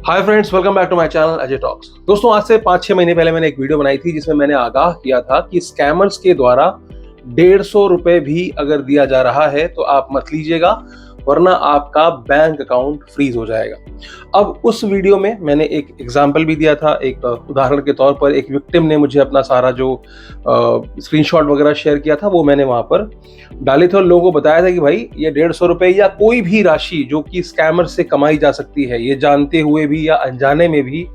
Hi friends, welcome back to my channel Ajay talks. दोस्तों, आज से 5-6 महीने पहले मैंने एक वीडियो बनाई थी जिसमें मैंने आगाह किया था कि स्कैमर्स के द्वारा 150 रुपए भी अगर दिया जा रहा है तो आप मत लीजिएगा, वरना आपका बैंक अकाउंट फ्रीज हो जाएगा। अब उस वीडियो में मैंने एक एग्जाम्पल भी दिया था। एक उदाहरण के तौर पर एक विक्टिम ने मुझे अपना सारा जो स्क्रीनशॉट वगैरह शेयर किया था वो मैंने वहां पर डाले थे और लोगों को बताया था कि भाई ये 150 रुपए या कोई भी राशि जो कि स्कैमर से कमाई जा सकती है, ये जानते हुए भी या अनजाने में भी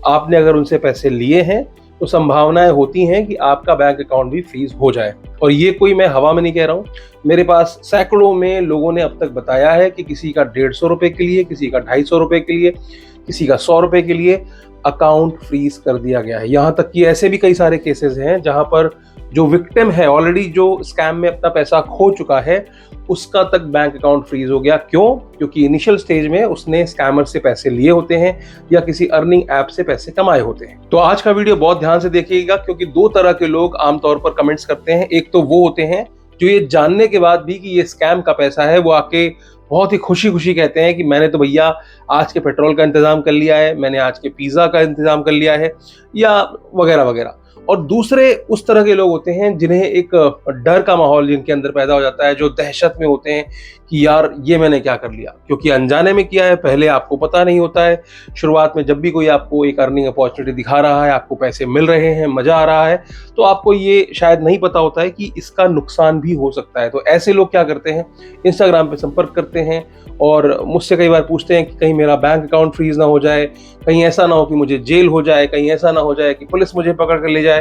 आपने अगर उनसे पैसे लिए हैं तो संभावनाएं होती हैं कि आपका बैंक अकाउंट भी फ्रीज हो जाए। और ये कोई मैं हवा में नहीं कह रहा हूँ, मेरे पास सैकड़ों में लोगों ने अब तक बताया है कि किसी का 150 रुपए के लिए, किसी का 250 रुपए के लिए, किसी का 100 रुपए के लिए अकाउंट फ्रीज कर दिया गया है। यहाँ तक कि ऐसे भी कई सारे केसेस हैं जहां पर जो विक्टिम है, ऑलरेडी जो स्कैम में अपना पैसा खो चुका है, उसका तक बैंक अकाउंट फ्रीज हो गया। क्यों? क्योंकि इनिशियल स्टेज में उसने स्कैमर से पैसे लिए होते हैं या किसी अर्निंग ऐप से पैसे कमाए होते हैं। तो आज का वीडियो बहुत ध्यान से देखिएगा, क्योंकि दो तरह के लोग आमतौर पर कमेंट्स करते हैं। एक तो वो होते हैं जो ये जानने के बाद भी कि ये स्कैम का पैसा है, वो आके बहुत ही खुशी खुशी कहते हैं कि मैंने तो भैया आज के पेट्रोल का इंतजाम कर लिया है, मैंने आज के पिज्जा का इंतजाम कर लिया है, या वगैरह वगैरह। और दूसरे उस तरह के लोग होते हैं जिन्हें एक डर का माहौल जिनके अंदर पैदा हो जाता है, जो दहशत में होते हैं कि यार ये मैंने क्या कर लिया, क्योंकि अनजाने में किया है, पहले आपको पता नहीं होता है। शुरुआत में जब भी कोई आपको एक अर्निंग अपॉर्चुनिटी दिखा रहा है, आपको पैसे मिल रहे हैं, मजा आ रहा है, तो आपको ये शायद नहीं पता होता है कि इसका नुकसान भी हो सकता है। तो ऐसे लोग क्या करते हैं, इंस्टाग्राम पे संपर्क करते हैं और मुझसे कई बार पूछते हैं कि कहीं मेरा बैंक अकाउंट फ्रीज ना हो जाए, कहीं ऐसा ना हो कि मुझे जेल हो जाए, कहीं ऐसा ना हो जाए कि पुलिस मुझे पकड़ कर ले जाए।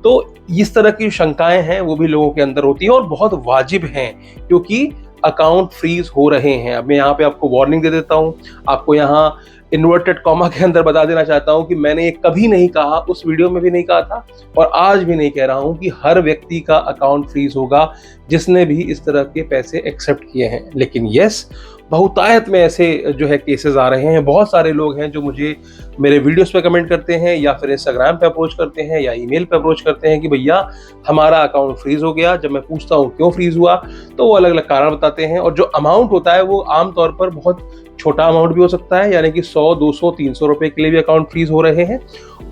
तो इस तरह की शंकाएं हैं वो भी लोगों के अंदर होती हैं और बहुत वाजिब हैं, क्योंकि अकाउंट फ्रीज हो रहे हैं। अब मैं यहाँ पे आपको वार्निंग दे देता हूँ, आपको यहाँ इन्वर्टेड कॉमा के अंदर बता देना चाहता हूँ कि मैंने ये कभी नहीं कहा, उस वीडियो में भी नहीं कहा था और आज भी नहीं कह रहा हूँ कि हर व्यक्ति का अकाउंट फ्रीज होगा जिसने भी इस तरह के पैसे एक्सेप्ट किए हैं। लेकिन यस, बहुतायत में ऐसे जो है केसेस आ रहे हैं। बहुत सारे लोग हैं जो मुझे मेरे वीडियोस पे कमेंट करते हैं या फिर इंस्टाग्राम पे अप्रोच करते हैं या ईमेल पे अप्रोच करते हैं कि भैया हमारा अकाउंट फ्रीज हो गया। जब मैं पूछता हूँ क्यों फ्रीज हुआ तो वो अलग अलग कारण बताते हैं, और जो अमाउंट होता है वो आमतौर पर बहुत छोटा अमाउंट भी हो सकता है, यानी कि 100, 200, 300 रुपए के लिए भी अकाउंट फ्रीज हो रहे हैं,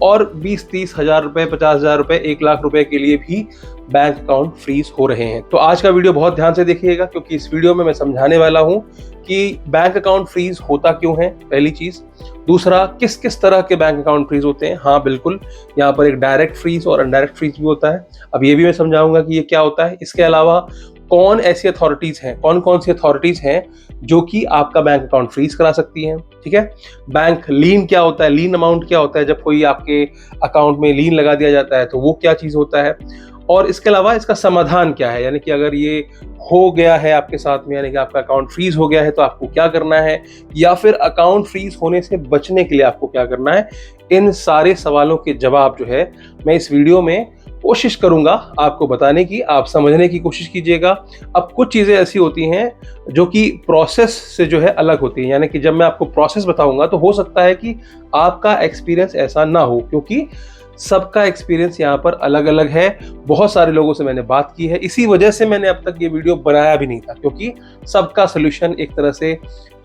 और 20-30 हजार रुपए, 50 हजार रुपए, 1 लाख रुपए के लिए भी बैंक अकाउंट फ्रीज हो रहे हैं। तो आज का वीडियो बहुत ध्यान से देखिएगा, क्योंकि इस वीडियो में मैं समझाने वाला हूं कि बैंक अकाउंट फ्रीज होता क्यों है, पहली चीज। दूसरा, किस किस तरह के बैंक अकाउंट फ्रीज होते हैं। हाँ बिल्कुल, यहाँ पर एक डायरेक्ट फ्रीज और इनडायरेक्ट फ्रीज भी होता है। अब ये भी मैं समझाऊंगा कि ये क्या होता है। इसके अलावा कौन ऐसी अथॉरिटीज हैं, कौन कौन सी अथॉरिटीज हैं जो कि आपका बैंक अकाउंट फ्रीज करा सकती हैं। ठीक है, बैंक लीन क्या होता है, लीन अमाउंट क्या होता है, जब कोई आपके अकाउंट में लीन लगा दिया जाता है तो वो क्या चीज होता है, और इसके अलावा इसका समाधान क्या है, यानी कि अगर ये हो गया है आपके साथ में, यानी कि आपका अकाउंट फ्रीज हो गया है तो आपको क्या करना है, या फिर अकाउंट फ्रीज होने से बचने के लिए आपको क्या करना है। इन सारे सवालों के जवाब जो है मैं इस वीडियो में कोशिश करूंगा आपको बताने की, आप समझने की कोशिश कीजिएगा। अब कुछ चीजें ऐसी होती हैं जो कि प्रोसेस से जो है अलग होती हैं, यानी कि जब मैं आपको प्रोसेस बताऊंगा तो हो सकता है कि आपका एक्सपीरियंस ऐसा ना हो, क्योंकि सबका एक्सपीरियंस यहाँ पर अलग अलग है। बहुत सारे लोगों से मैंने बात की है, इसी वजह से मैंने अब तक ये वीडियो बनाया भी नहीं था, क्योंकि सबका सोल्यूशन एक तरह से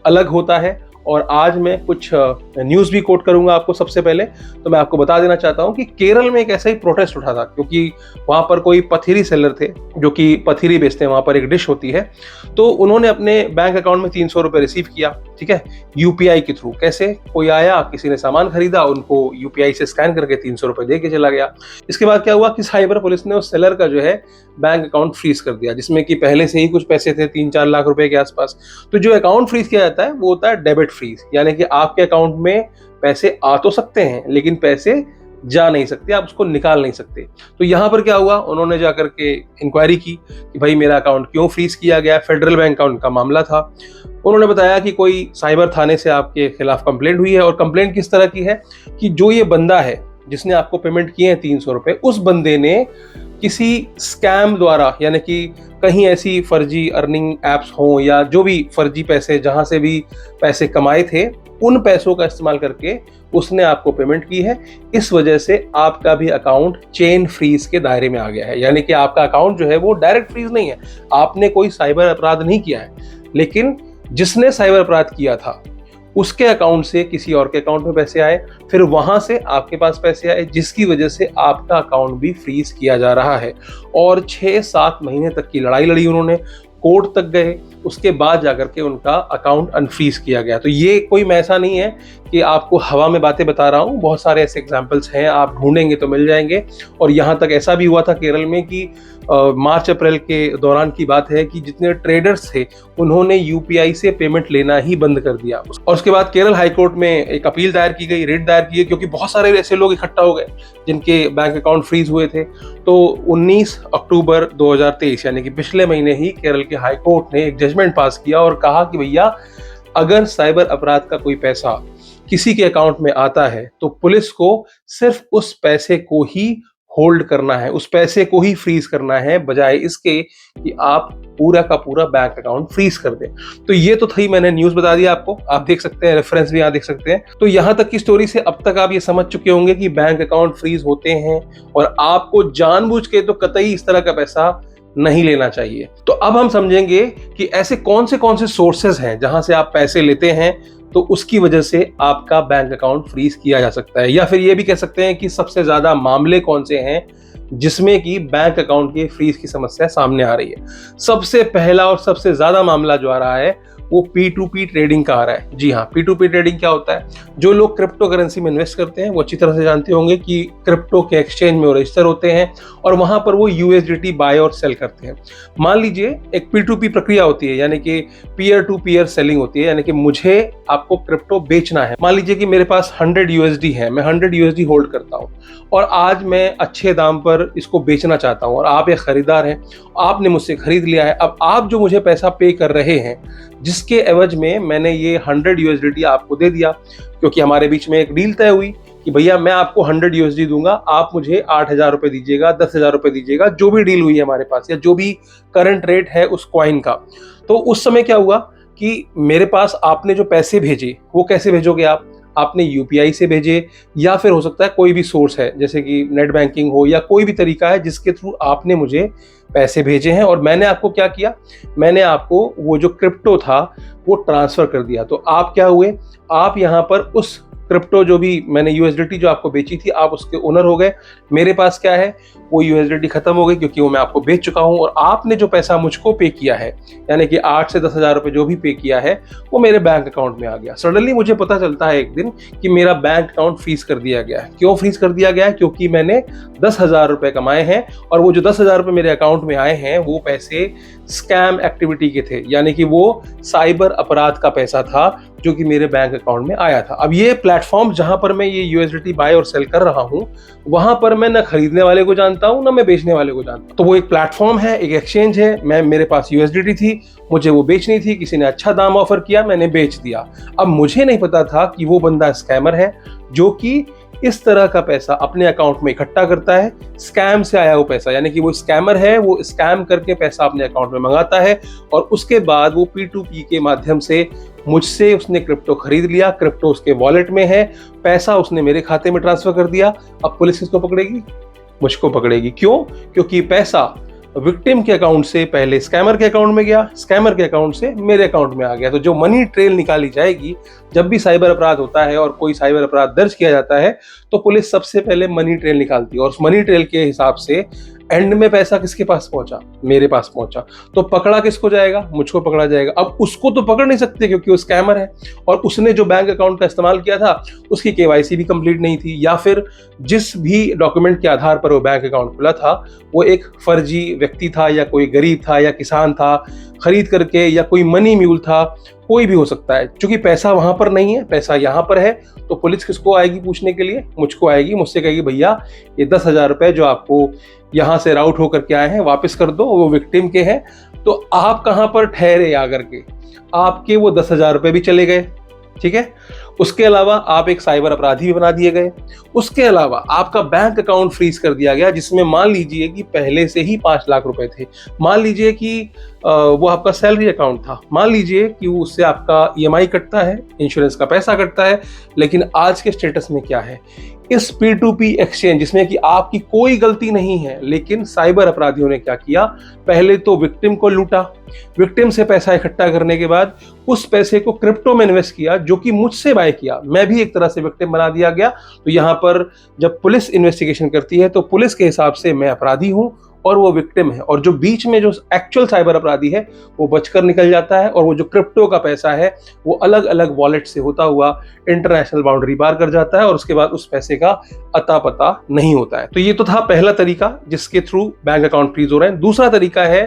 अलग होता है। और आज मैं कुछ न्यूज़ भी कोट करूंगा आपको। सबसे पहले तो मैं आपको बता देना चाहता हूं कि केरल में एक ऐसा ही प्रोटेस्ट उठा था, क्योंकि वहां पर कोई पथीरी सेलर थे जो कि पथीरी बेचते हैं, वहां पर एक डिश होती है। तो उन्होंने अपने बैंक अकाउंट में 300 रुपए रिसीव किया, ठीक है, यूपीआई के थ्रू। कैसे? कोई आया, किसी ने सामान खरीदा, उनको यूपीआई से स्कैन करके 300 रुपए दे के चला गया। इसके बाद क्या हुआ कि साइबर पुलिस ने उस सेलर का जो है बैंक अकाउंट फ्रीज कर दिया, जिसमें कि पहले से ही कुछ पैसे थे, 3-4 लाख रुपए के आसपास। तो जो अकाउंट फ्रीज किया जाता है वो होता है डेबिट फ्रीज, यानी कि आपके अकाउंट में पैसे आ तो सकते हैं लेकिन पैसे जा नहीं सकते, आप उसको निकाल नहीं सकते। तो यहां पर क्या हुआ, उन्होंने जाकर के इंक्वायरी की कि भाई मेरा अकाउंट क्यों फ्रीज किया गया। फेडरल बैंक अकाउंट का मामला था। उन्होंने बताया कि कोई साइबर थाने से आपके खिलाफ कंप्लेंट हुई है, और कंप्लेंट किस तरह की है कि जो ये बंदा है जिसने आपको पेमेंट किए हैं 300 रुपए, उस बंदे ने किसी स्कैम द्वारा, यानी कि कहीं ऐसी फर्जी अर्निंग एप्स हों या जो भी फर्जी पैसे, जहां से भी पैसे कमाए थे, उन पैसों का इस्तेमाल करके उसने आपको पेमेंट की है। इस वजह से आपका भी अकाउंट चेन फ्रीज के दायरे में आ गया है, यानी कि आपका अकाउंट जो है वो डायरेक्ट फ्रीज नहीं है, आपने कोई साइबर अपराध नहीं किया है, लेकिन जिसने साइबर अपराध किया था उसके अकाउंट से किसी और के अकाउंट में पैसे आए, फिर वहां से आपके पास पैसे आए, जिसकी वजह से आपका अकाउंट भी फ्रीज किया जा रहा है। और 6-7 महीने तक की लड़ाई लड़ी उन्होंने, कोर्ट तक गए, उसके बाद जाकर के उनका अकाउंट अनफ्रीज किया गया। तो ये कोई मैं ऐसा नहीं है कि आपको हवा में बातें बता रहा हूँ, बहुत सारे ऐसे एग्जाम्पल्स हैं, आप ढूंढेंगे तो मिल जाएंगे। और यहाँ तक ऐसा भी हुआ था केरल में कि मार्च अप्रैल के दौरान की बात है कि जितने ट्रेडर्स थे उन्होंने यूपीआई से पेमेंट लेना ही बंद कर दिया। और उसके बाद केरल हाईकोर्ट में एक अपील दायर की गई, रिट दायर की गई, क्योंकि बहुत सारे ऐसे लोग इकट्ठा हो गए जिनके बैंक अकाउंट फ्रीज हुए थे। तो 19 अक्टूबर 2023 यानी कि पिछले महीने ही केरल के हाईकोर्ट ने एक जजमेंट पास किया और कहा कि भैया, अगर साइबर अपराध का कोई पैसा किसी के अकाउंट में आता है तो पुलिस को सिर्फ उस पैसे को ही होल्ड करना है, उस पैसे को ही फ्रीज करना है, बजाय इसके कि आप पूरा का पूरा बैंक अकाउंट फ्रीज कर दें। तो ये तो थी, मैंने न्यूज बता दिया आपको, आप देख सकते हैं, रेफरेंस भी यहाँ देख सकते हैं। तो यहाँ तक की स्टोरी से अब तक आप ये समझ चुके होंगे कि बैंक अकाउंट फ्रीज होते हैं और आपको जानबूझ के तो कतई इस तरह का पैसा नहीं लेना चाहिए। तो अब हम समझेंगे कि ऐसे कौन से सोर्सेज हैं जहां से आप पैसे लेते हैं तो उसकी वजह से आपका बैंक अकाउंट फ्रीज किया जा सकता है, या फिर ये भी कह सकते हैं कि सबसे ज्यादा मामले कौन से हैं जिसमें कि बैंक अकाउंट के फ्रीज की समस्या सामने आ रही है। सबसे पहला और सबसे ज्यादा मामला जो आ रहा है वो P2P ट्रेडिंग का आ रहा है। जी हाँ, P2P ट्रेडिंग क्या होता है? जो लोग क्रिप्टो करेंसी में इन्वेस्ट करते हैं वो अच्छी तरह से जानते होंगे कि क्रिप्टो के एक्सचेंज में वो रजिस्टर होते हैं और वहां पर वो USDT बाय और सेल करते हैं। मान लीजिए एक P2P प्रक्रिया होती है, यानी कि पीयर टू पीयर सेलिंग होती है, यानी कि मुझे आपको क्रिप्टो बेचना है। मान लीजिए कि मेरे पास 100 USD है, मैं 100 USD होल्ड करता हूँ और आज मैं अच्छे दाम पर इसको बेचना चाहता हूँ और आप एक खरीदार हैं, आपने मुझसे खरीद लिया है। अब आप जो मुझे पैसा पे कर रहे हैं, जिसके एवज में मैंने ये 100 USDT आपको दे दिया, क्योंकि हमारे बीच में एक डील तय हुई कि भैया मैं आपको 100 USD दूंगा, आप मुझे 8,000 रुपए दीजिएगा, 10,000 रुपए दीजिएगा, जो भी डील हुई है हमारे पास या जो भी करंट रेट है उस कॉइन का। तो उस समय क्या हुआ कि मेरे पास आपने जो पैसे भेजे वो कैसे भेजोगे आपने यूपीआई से भेजे, या फिर हो सकता है कोई भी सोर्स है जैसे कि नेट बैंकिंग हो या कोई भी तरीका है जिसके थ्रू आपने मुझे पैसे भेजे हैं और मैंने आपको क्या किया, मैंने आपको वो जो क्रिप्टो था वो ट्रांसफर कर दिया। तो आप क्या हुए, आप यहाँ पर उस क्रिप्टो जो भी मैंने USDT जो आपको बेची थी, आप उसके ओनर हो गए। मेरे पास क्या है, वो USDT खत्म हो गई क्योंकि वो मैं आपको बेच चुका हूं और आपने जो पैसा मुझको पे किया है, यानी कि 8 से 10,000 रुपए जो भी पे किया है वो मेरे बैंक अकाउंट में आ गया। सडनली मुझे पता चलता है एक दिन कि मेरा बैंक अकाउंट फ्रीज कर दिया गया है। क्यों फ्रीज कर दिया गया है? क्योंकि मैंने 10,000 रुपए कमाए हैं और वो जो 10,000 रुपए मेरे अकाउंट में आए हैं वो पैसे स्कैम एक्टिविटी के थे, यानी कि वो साइबर अपराध का पैसा था जो कि मेरे बैंक अकाउंट में आया था। अब ये प्लेटफॉर्म जहां पर मैं ये USDT बाय और सेल कर रहा हूं, वहां पर मैं न खरीदने वाले को जानता हूं, न मैं बेचने वाले को जानता हूं। तो वो एक प्लेटफॉर्म है, एक एक्सचेंज है। मेरे पास USDT थी, मुझे वो बेचनी थी, किसी ने अच्छा दाम ऑफर किया, मैंने बेच दिया। अब मुझे नहीं पता था कि वो बंदा स्कैमर है जो कि इस तरह का पैसा अपने अकाउंट में इकट्ठा करता है, स्कैम से आया वो पैसा, यानी कि वो स्कैमर है, वो स्कैम करके पैसा अपने अकाउंट में मंगाता है और उसके बाद वो P2P के माध्यम से मुझसे उसने क्रिप्टो खरीद लिया, क्रिप्टो उसके वॉलेट में है, पैसा उसने मेरे खाते में ट्रांसफर कर दिया। अब पुलिस किसको पकड़ेगी? मुझको पकड़ेगी। क्यों? क्योंकि पैसा विक्टिम के अकाउंट से पहले स्कैमर के अकाउंट में गया, स्कैमर के अकाउंट से मेरे अकाउंट में आ गया। तो जो मनी ट्रेल निकाली जाएगी जब भी साइबर अपराध होता है और कोई साइबर अपराध दर्ज किया जाता है तो पुलिस सबसे पहले मनी ट्रेल निकालती है और उस मनी ट्रेल के हिसाब से एंड में पैसा किसके पास पहुंचा? मेरे पास पहुंचा। तो पकड़ा किसको जाएगा? मुझको पकड़ा जाएगा। अब उसको तो पकड़ नहीं सकते क्योंकि वो स्कैमर है और उसने जो बैंक अकाउंट का इस्तेमाल किया था उसकी KYC भी कंप्लीट नहीं थी, या फिर जिस भी डॉक्यूमेंट के आधार पर वो बैंक अकाउंट खुला था वो एक फर्जी व्यक्ति था या कोई गरीब था या किसान था खरीद करके, या कोई मनी म्यूल था, कोई भी हो सकता है। क्योंकि पैसा वहां पर नहीं है, पैसा यहाँ पर है, तो पुलिस किसको आएगी पूछने के लिए? मुझको आएगी। मुझसे कहेगी भैया ये 10,000 रुपए जो आपको यहाँ से राउट होकर के आए हैं वापस कर दो, वो विक्टिम के हैं। तो आप कहाँ पर ठहरे आकर के? आपके वो 10,000 रुपए भी चले गए, ठीक है। उसके अलावा आप एक साइबर अपराधी भी बना दिए गए। उसके अलावा आपका बैंक अकाउंट फ्रीज कर दिया गया, जिसमें मान लीजिए कि पहले से ही 5 लाख रुपए थे। मान लीजिए कि वो आपका सैलरी अकाउंट था। मान लीजिए कि उससे आपका ईएमआई कटता है, इंश्योरेंस का पैसा कटता है, लेकिन आज के स्टेटस में क्या है? इस P2P एक्सचेंज, जिसमें कि आपकी कोई गलती नहीं है, लेकिन साइबर अपराधियों ने क्या किया? पहले तो विक्टिम को लूटा, विक्टिम से पैसा इकट्ठा करने के बाद उस पैसे को क्रिप्टो में इन्वेस्ट किया, जो कि मुझसे बाय किया। मैं भी एक तरह से विक्टिम बना दिया गया। तो यहाँ पर जब पुलिस इन्वेस्टिगेशन करती है तो पुलिस के हिसाब से मैं अपराधी हूँ और वो विक्टिम है, और जो बीच में जो एक्चुअल साइबर अपराधी है वो बचकर निकल जाता है, और वो जो क्रिप्टो का पैसा है वो अलग अलग वॉलेट से होता हुआ इंटरनेशनल बाउंड्री पार कर जाता है, और उसके बाद उस पैसे का अता पता नहीं होता है। तो ये तो था पहला तरीका जिसके थ्रू बैंक अकाउंट फ्रीज हो रहे हैं। दूसरा तरीका है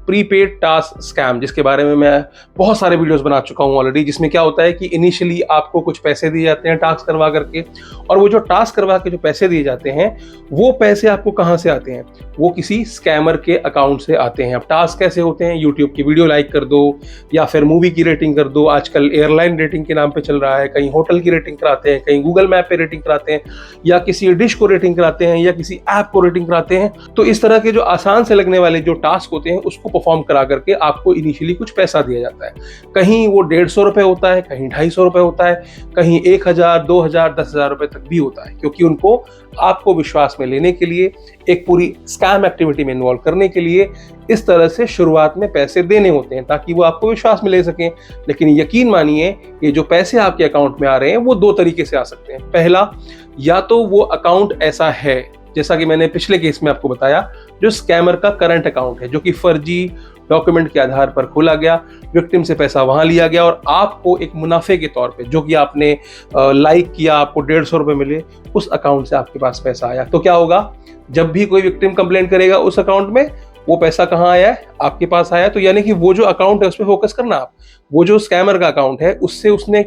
प्रीपेड टास्क स्कैम, जिसके बारे में मैं बहुत सारे वीडियोस बना चुका हूं ऑलरेडी। जिसमें क्या होता है कि इनिशियली आपको कुछ पैसे दिए जाते हैं टास्क करवा करके, और वो जो टास्क करवा के जो पैसे दिए जाते हैं वो पैसे आपको कहां से आते हैं? वो किसी स्कैमर के अकाउंट से आते हैं। अब टास्क कैसे होते हैं? यूट्यूब की वीडियो लाइक कर दो, या फिर मूवी की रेटिंग कर दो। आजकल एयरलाइन रेटिंग के नाम पे चल रहा है, कहीं होटल की रेटिंग कराते हैं, कहीं गूगल मैप पे रेटिंग कराते हैं, या किसी डिश को रेटिंग कराते हैं, या किसी ऐप को रेटिंग कराते हैं। तो इस तरह के जो आसान से लगने वाले जो टास्क होते हैं उसको परफॉर्म करा करके आपको इनिशियली कुछ पैसा दिया जाता है। कहीं वो 150 रुपए होता है, कहीं 250 रुपए होता है, कहीं 1000, 2000, 10,000 रुपए तक भी होता है, क्योंकि उनको आपको विश्वास में लेने के लिए, एक पूरी स्कैम एक्टिविटी में इन्वॉल्व करने के लिए इस तरह से शुरुआत में पैसे देने होते हैं, ताकि वो आपको विश्वास में ले सकें। लेकिन यकीन मानिए, ये जो पैसे आपके अकाउंट में आ रहे हैं वो 2 तरीके से आ सकते हैं। पहला, या तो वो अकाउंट ऐसा है, जैसा कि मैंने पिछले केस में आपको बताया, जो स्कैमर का करंट अकाउंट है, जो कि फर्जी डॉक्यूमेंट के आधार पर खोला गया, विक्टिम से पैसा वहां लिया गया, और आपको एक मुनाफे के तौर पे, जो कि आपने लाइक किया, आपको 150 रुपए मिले, उस अकाउंट से आपके पास पैसा आया। तो क्या होगा? जब भी कोई विक्टिम कंप्लेंट करेगा उस अकाउंट में, वो पैसा कहाँ आया है? आपके पास आया। तो यानी कि वो जो अकाउंट है उस पर फोकस करना आप। वो जो स्कैमर का अकाउंट है उससे उसने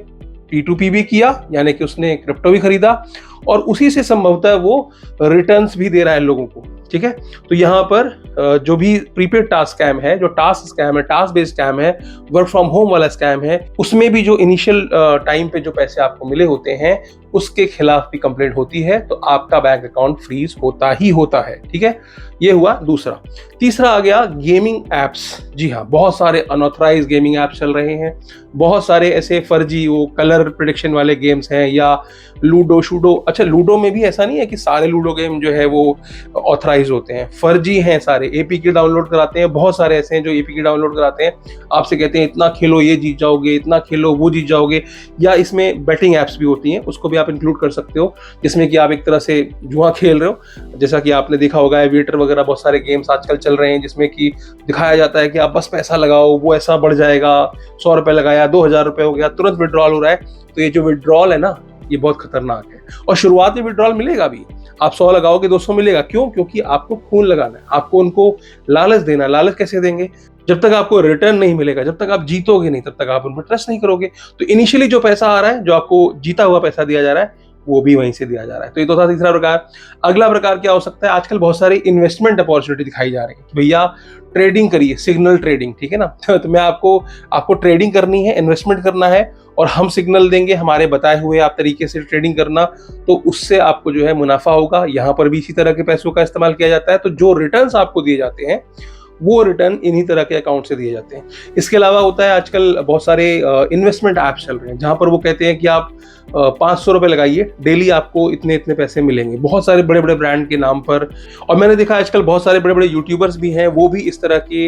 P2P भी किया, यानी कि उसने क्रिप्टो भी खरीदा, और उसी से संभवतः वो रिटर्न्स भी दे रहा है लोगों को। ठीक है? तो यहाँ पर जो भी प्रीपेड टास्क स्कैम है, जो टास्क स्कैम है, टास्क बेस्ड स्कैम है, वर्क फ्रॉम होम वाला स्कैम है, उसमें भी जो इनिशियल टाइम पे जो पैसे आपको मिले होते हैं उसके खिलाफ भी कंप्लेंट होती है, तो आपका बैंक अकाउंट फ्रीज होता ही होता है। ठीक है? ये हुआ दूसरा। तीसरा आ गया गेमिंग एप्स। जी हाँ, बहुत सारे अनऑथराइज गेमिंग एप्स चल रहे हैं, बहुत सारे ऐसे फर्जी वो कलर प्रेडिक्शन वाले गेम्स हैं, या लूडो शूडो। अच्छा, लूडो में भी ऐसा नहीं है कि सारे लूडो गेम जो है वो ऑथराइज होते हैं, फर्जी हैं सारे। एपीके डाउनलोड कराते हैं, बहुत सारे ऐसे हैं जो एपीके डाउनलोड कराते हैं, आपसे कहते हैं इतना खेलो ये जीत जाओगे, इतना खेलो वो जीत जाओगे। या इसमें बेटिंग एप्स भी होती हैं, उसको भी आप इंक्लूड कर सकते हो, जिसमें कि आप एक तरह से जुआ खेल रहे हो। जैसा कि आपने देखा होगा, एविएटर वगैरह बहुत सारे गेम्स आजकल चल रहे हैं, जिसमें कि दिखाया जाता है कि आप बस पैसा लगाओ, वो ऐसा बढ़ जाएगा, 100 रुपए लगाया 2000 रुपए हो गया, तुरंत विड्रॉल हो रहा है। तो ये जो विड्रॉल है ना, ये बहुत खतरनाक है, और शुरुआत में विड्रॉल मिलेगा भी। आप 100 लगाओगे 200 मिलेगा। क्यों? क्योंकि आपको खून लगाना है, आपको उनको लालच देना है। लालच कैसे देंगे? जब तक आपको रिटर्न नहीं मिलेगा, जब तक आप जीतोगे नहीं, तब तक आप उन पर ट्रस्ट नहीं करोगे। तो इनिशियली जो पैसा आ रहा है, जो आपको जीता हुआ पैसा दिया जा रहा है, वो भी वहीं से दिया जा रहा है। तो ये तो था तीसरा प्रकार। अगला प्रकार क्या हो सकता है? आजकल बहुत सारी इन्वेस्टमेंट अपॉर्चुनिटी दिखाई जा रही है कि भैया ट्रेडिंग करिए, सिग्नल ट्रेडिंग। ठीक है ना? तो मैं आपको ट्रेडिंग करनी है, इन्वेस्टमेंट करना है, और हम सिग्नल देंगे हमारे बताए हुए आप तरीके से ट्रेडिंग करना, तो उससे आपको जो है मुनाफा होगा। यहाँ पर भी इसी तरह के पैसों का इस्तेमाल किया जाता है। तो जो रिटर्न्स आपको दिए जाते हैं वो रिटर्न इन्हीं तरह के अकाउंट से दिए जाते हैं। इसके अलावा होता है, आजकल बहुत सारे इन्वेस्टमेंट ऐप्स चल रहे हैं, जहां पर वो कहते हैं कि आप 500 रुपए लगाइए, डेली आपको इतने इतने पैसे मिलेंगे, बहुत सारे बड़े बड़े ब्रांड के नाम पर। और मैंने देखा आजकल बहुत सारे बड़े बड़े यूट्यूबर्स भी हैं, वो भी इस तरह के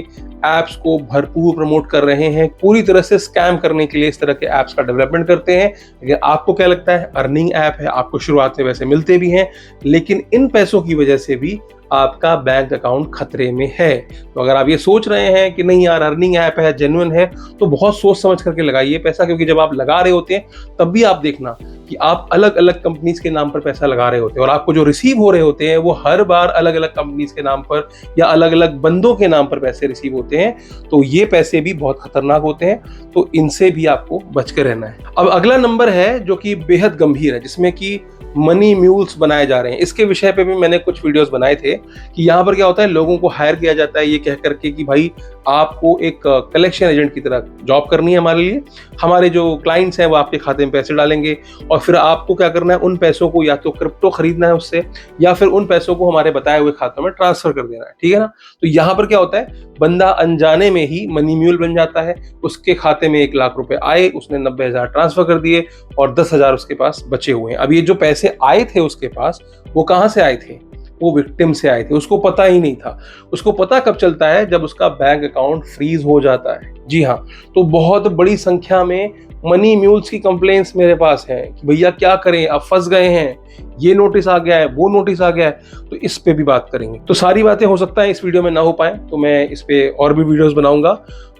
ऐप्स को भरपूर प्रमोट कर रहे हैं, पूरी तरह से स्कैम करने के लिए इस तरह के ऐप्स का डेवलपमेंट करते हैं। लेकिन आपको क्या लगता है? अर्निंग ऐप है, आपको शुरुआत में वैसे मिलते भी हैं, लेकिन इन पैसों की वजह से भी आपका बैंक अकाउंट खतरे में है। तो अगर आप ये सोच रहे हैं कि नहीं यार अर्निंग ऐप है, जेन्युइन है, तो बहुत सोच समझ करके लगाइए पैसा, क्योंकि जब आप लगा रहे होते हैं तब भी आप देखना कि आप अलग अलग कंपनीज के नाम पर पैसा लगा रहे होते हैं और आपको जो रिसीव हो रहे होते हैं वो हर बार अलग अलग कंपनीज के नाम पर या अलग अलग बंदों के नाम पर पैसे रिसीव होते हैं। तो ये पैसे भी बहुत खतरनाक होते हैं, तो इनसे भी आपको बच के रहना है। अब अगला नंबर है जो कि बेहद गंभीर है, जिसमें कि मनी म्यूल्स बनाए जा रहे हैं। इसके विषय पे भी मैंने कुछ वीडियोस बनाए थे कि यहाँ पर क्या होता है, लोगों को हायर किया जाता है ये कह करके कि भाई आपको एक कलेक्शन एजेंट की तरह जॉब करनी है हमारे लिए, हमारे जो क्लाइंट्स हैं वो आपके खाते में पैसे डालेंगे और फिर आपको क्या करना है, उन पैसों को या तो क्रिप्टो खरीदना है उससे या फिर उन पैसों को हमारे बताए हुए खातों में ट्रांसफर कर देना है, ठीक है ना। तो यहाँ पर क्या होता है, बंदा अनजाने में ही मनी म्यूल बन जाता है। उसके खाते में 1 लाख रुपए आए, उसने 90,000 ट्रांसफर कर दिए और 10,000 उसके पास बचे हुए हैं। अब ये जो पैसे आए थे उसके पास, वो कहाँ से आए थे, वो विक्टिम से आए थे, उसको पता ही नहीं था। उसको पता कब चलता है, जब उसका बैंक अकाउंट फ्रीज हो जाता है। जी हाँ, तो बहुत बड़ी संख्या में मनी म्यूल्स की कंप्लेंट्स मेरे पास हैं कि भैया क्या करें, अब फंस गए हैं, ये नोटिस आ गया है, वो नोटिस आ गया है। तो इस पे भी बात करेंगे। तो सारी बातें हो सकता है इस वीडियो में ना हो पाए, तो मैं इस पे और भी वीडियोस बनाऊंगा,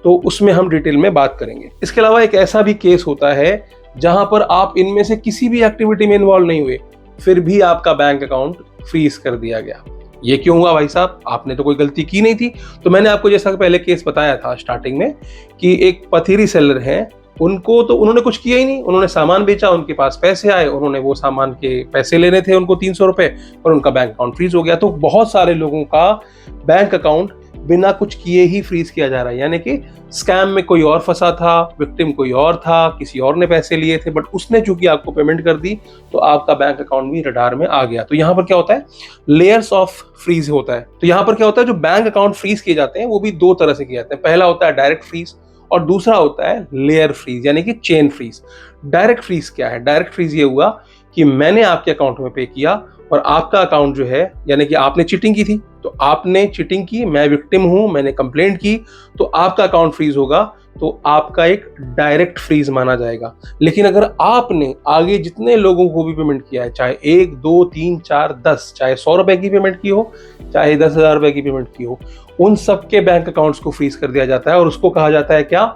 तो उसमें हम डिटेल में बात करेंगे। इसके अलावा एक ऐसा भी केस होता है जहां पर आप इनमें से किसी भी एक्टिविटी में इन्वॉल्व नहीं हुए, फिर भी आपका बैंक अकाउंट फ्रीज कर दिया गया। ये क्यों हुआ भाई साहब, आपने तो कोई गलती की नहीं थी। तो मैंने आपको जैसा पहले केस बताया था स्टार्टिंग में कि एक पथीरी सेलर हैं, उनको तो उन्होंने कुछ किया ही नहीं, उन्होंने सामान बेचा, उनके पास पैसे आए, उन्होंने वो सामान के पैसे लेने थे उनको 300 रुपए और उनका बैंक अकाउंट फ्रीज हो गया। तो बहुत सारे लोगों का बैंक अकाउंट बिना कुछ किए ही फ्रीज किया जा रहा है, यानी कि स्कैम में कोई और फंसा था, विक्टिम कोई और था, किसी और ने पैसे लिए थे, बट उसने चूंकि आपको पेमेंट कर दी तो आपका बैंक अकाउंट भी रडार में आ गया। तो यहाँ पर क्या होता है, लेयर्स ऑफ फ्रीज होता है। तो यहाँ पर क्या होता है, जो बैंक अकाउंट फ्रीज किए जाते हैं वो भी 2 तरह से किए जाते हैं। पहला होता है डायरेक्ट फ्रीज और दूसरा होता है लेयर फ्रीज, यानी कि चेन फ्रीज। डायरेक्ट फ्रीज क्या है, डायरेक्ट फ्रीज ये हुआ कि मैंने आपके अकाउंट में पे किया और आपका अकाउंट जो है, यानी कि आपने चीटिंग की थी, तो आपने चीटिंग की, मैं विक्टिम हूं, मैंने कंप्लेंट की, तो आपका अकाउंट फ्रीज होगा, तो आपका एक डायरेक्ट फ्रीज माना जाएगा। लेकिन अगर आपने आगे जितने लोगों को भी पेमेंट किया है, चाहे 1, 2, 3, 4, 10, चाहे 100 रुपए की पेमेंट की हो, चाहे 10,000 रुपए की पेमेंट की हो, उन सबके बैंक अकाउंट्स को फ्रीज कर दिया जाता है और उसको कहा जाता है क्या,